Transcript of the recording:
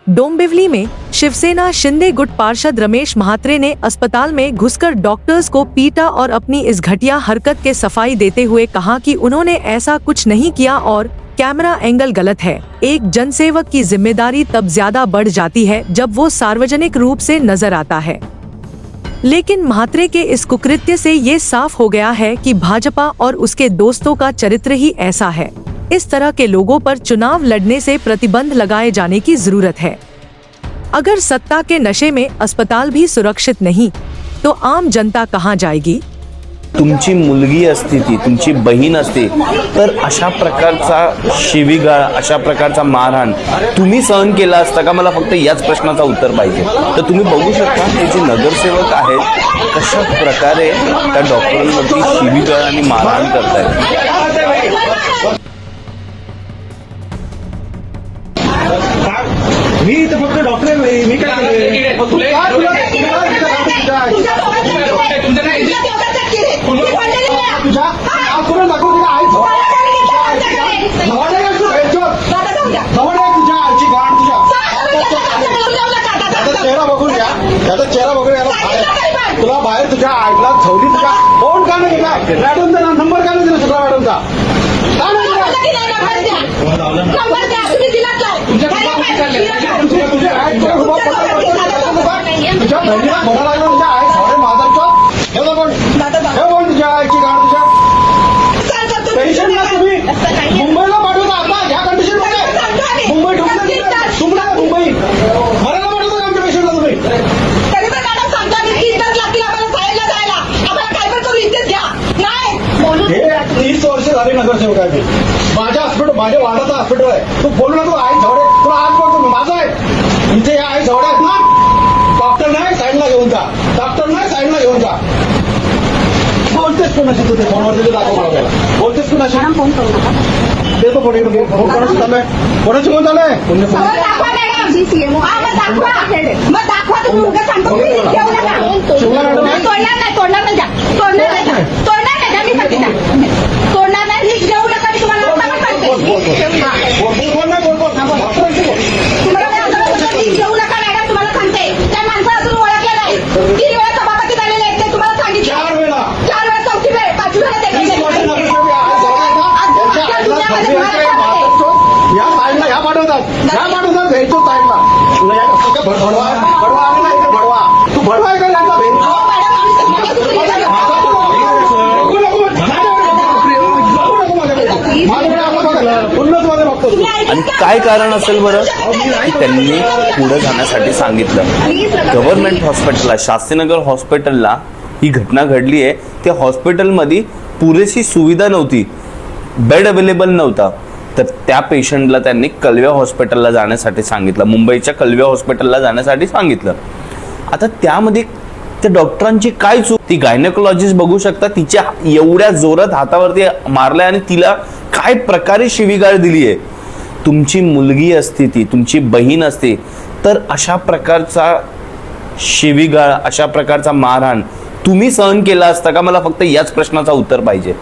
डोंबिवली में शिवसेना शिंदे गुट पार्षद रमेश म्हात्रे ने अस्पताल में घुसकर डॉक्टर्स को पीटा और अपनी इस घटिया हरकत के सफाई देते हुए कहा कि उन्होंने ऐसा कुछ नहीं किया और कैमरा एंगल गलत है। एक जनसेवक की जिम्मेदारी तब ज्यादा बढ़ जाती है जब वो सार्वजनिक रूप से नजर आता है। लेकिन म्हात्रे के इस कुकृत्य से ये साफ हो गया है कि भाजपा और उसके दोस्तों का चरित्र ही ऐसा है। इस तरह के लोगों पर चुनाव लड़ने से प्रतिबंध लगाए जाने की जरूरत है। अगर सत्ता के नशे में अस्पताल भी सुरक्षित नहीं तो आम जनता कहां जाएगी? तुमची मुलगी असती, ती तुमची बहीण असते, तर अशा प्रकारचा शिवीगाळ, अशा प्रकारचा मारहाण तुम्ही सहन केला असता का? मला फक्त याच प्रश्नाचा उत्तर पाहिजे। तर तुम्ही बघू शकता हे जे नगरसेवक आहेत कशा प्रकारे त्या डॉक्टरांवरती शिवीगाळ आणि मारहाण करतायत। मी तर फक्त डॉक्टर आहे, मी काय चेहरा बघून घ्या, त्याचा चेहरा बघून तुला बाहेर तुझ्या आईला ठेवली, तुझ्या फोन का नाही दिला? मॅडमचा नंबर का नाही दिला? शुक्ला मॅडमचा तुझ्या बहिणीला फोन लागला, तुझ्या आई तुझ्या आईची गाड तुझ्या पेशंटला तुम्ही मुंबईला पाठवता आता ह्या कंडिशन मध्ये? मुंबई तुम्हाला मुंबई मरायला पाठवता आमच्या पेशंटला तुम्ही? तरी पण मॅडम सांगता की 3 तास लागतील आम्हाला साईडला जायला, आम्हाला काय पण करू इथेच घ्या. नाही हे 30 वर्ष झाले नगरसेवक आहे मी. माझ्या हॉस्पिटल, माझ्या वार्डाचं हॉस्पिटल आहे. तू बोलू नको आई झवडे, तुला आज बोलतो मी, माझं आहे इथे. या आई झवडे आहेत ना, डॉक्टर नाही साईडला घेऊन जा, डॉक्टर नाही साईडला घेऊन जा. बोलतेस कोणाशी तू? ते फोनवर तिथे दाखव मला त्याला. बोलतेस कोणाशी? फोन करू नका. देतो फोन, फोन कोणाशी चाललंय? कोणाशी फोन चाललंय? दाखवा मॅडम, मग दाखवा तुम्ही. उगाच सांगतो मी घेऊ नका. तोडणार नाही, तोडणार नाही, तोडणार नाही, तोडणार नाही, मी सांगते ना. तोडणार नाही, घेऊ नका. मी तुम्हाला आता पण सांगते. घेऊ नका मॅडम, तुम्हाला सांगते. त्या माणसाला अजून ओळखलं नाही. 3 वेळा सभापती झालेले आहेत ते तुम्हाला सांगितलं. 4 वेळा, 4वी वेळ, 5वी वेळा ते या साईडला ह्या पाठवतात भेटतो साईडला. भडवा आले ना इथे, भडवा तू भडवा आहे का यांचा भेट? आणि काय कारण असेल बरं की त्यांनी पुढे जाण्यासाठी सांगितलं? गव्हर्नमेंट हॉस्पिटलला, शास्त्रीनगर हॉस्पिटलला ही घटना घडली आहे. त्या हॉस्पिटलमध्ये पुरेशी सुविधा नव्हती, बेड अवेलेबल नव्हता. तर त्या पेशंटला त्यांनी कलव्या हॉस्पिटलला जाण्यासाठी सांगितलं, मुंबईच्या कलव्या हॉस्पिटलला जाण्यासाठी सांगितलं. आता त्यामध्ये त्या डॉक्टरांची काय चूक? ती गायनेकोलॉजिस्ट बघू शकता, तिच्या एवढ्या जोरात हातावरती मारलाय आणि तिला काय प्रकारे शिवीगाळ दिली आहे. तुमची मुलगी असते, ती तुमची बहीण असते, तर अशा प्रकारचा शिवीगाळ, अशा प्रकारचा मारहाण तुम्ही सहन केला असता का? मला फक्त याच प्रश्नाचा उत्तर पाहिजे।